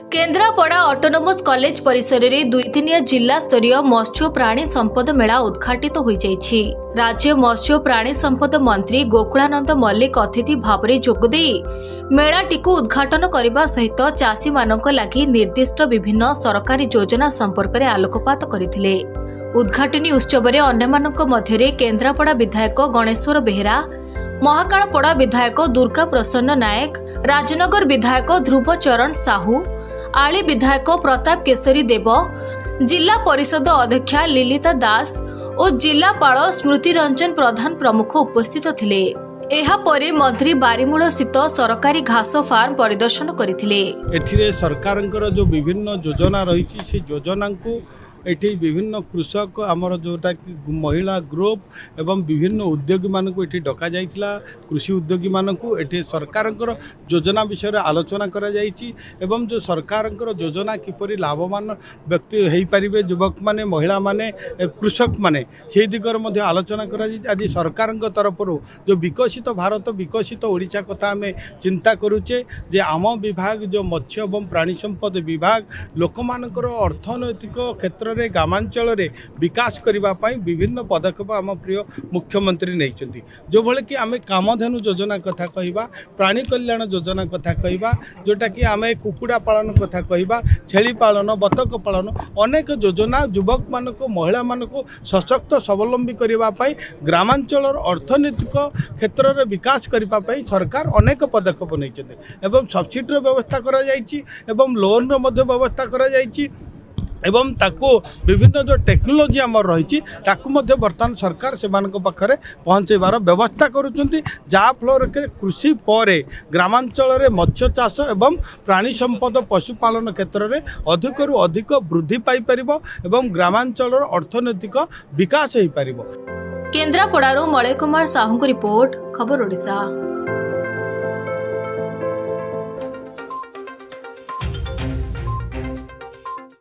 Kendrapara autonomous college परिसर में 2 दिनिया जिला स्तरीय मत्स्य प्राणी संपद मेला उद्घाटित हो जाइछि। राज्य मत्स्य प्राणी संपद मंत्री गोकुलानंद मल्लिक अतिथि भाव में जोगदे मेलाटी उद्घाटन करने सहित चाषी मानक लागि निर्दिष्ट विभिन्न सरकारी योजना संपर्क में आलोकपात करथिले। उद्घाटनी उत्सव में अन्यमानक मध्यरे केन्द्रापड़ा विधायक गणेश्वर बेहेरा, महाकालपड़ा विधायक दुर्गा प्रसन्न नायक, राजनगर विधायक ध्रुव चरण साहू, आली विधायक प्रताप केशरी देव, जिला परिषद अध्यक्षा लिलिता दास और जिलापाल स्मृति रंजन प्रधान प्रमुख उपस्थित थिले। एहा परे मंत्री बारीमूल स्थित सरकारी घास फार्म परिदर्शन करथिले। एथिरे सरकारंकर जो विभिन्न योजना रही से योजना को एठी विभिन्न कृषक आमर जोटा कि महिला ग्रुप एवं विभिन्न उद्योगी मानक एठी डका जाइतिला। कृषि उद्योगी मानक एठी सरकारंकर योजना विषय रे आलोचना करा जाइछि एवं जो सरकारंकर योजना किपरि लाभवान व्यक्ति हेई परिबे, युवक माने, महिला माने, कृषक माने, से दिगर मध्ये आलोचना करा जाइछि। आज सरकारंक तरफरु जो विकसित भारत विकसित ओडिशा कथा आमे चिंता करूचे जे आम विभाग जो मत्स्य एवं प्राणी संपद विभाग लोकमानकर अर्थनैतिक क्षेत्र ग्रामांचल विकास करने विभिन्न पदक्षेप आम प्रिय मुख्यमंत्री नहीं जो भले कि आम कामधेनु योजना कथा कहवा, प्राणी कल्याण योजना कथा कहवा, जोटा कि आम कुकुड़ा पालन कथा कहवा, छेली पालन, बतक पालन, अनेक योजना युवक मानक महिला मानक सशक्त स्वावलंबी करने ग्रामांचल अर्थनैतिक क्षेत्र में विकास करने सरकार अनेक पदक्षेप नहीं सब्सिडी व्यवस्था करा जाइछि एवं लोन व्यवस्था करा जाइछि एवं ताको विभिन्न जो टेक्नोलोजी आम रही बर्तमान सरकार से पाखे पहुँचबार व्यवस्था करुँच जहाँ फल कृषि पर ग्रामांचल में मत्स्य चाष एवं प्राणी संपद पशुपालन क्षेत्र में अधिकरू अधिक वृद्धि पाइपर एवं ग्रामांचल अर्थनैतिक विकास हो पार। केन्द्रापड़ारू मलय कुमार साहू रिपोर्ट, खबर ओडिशा।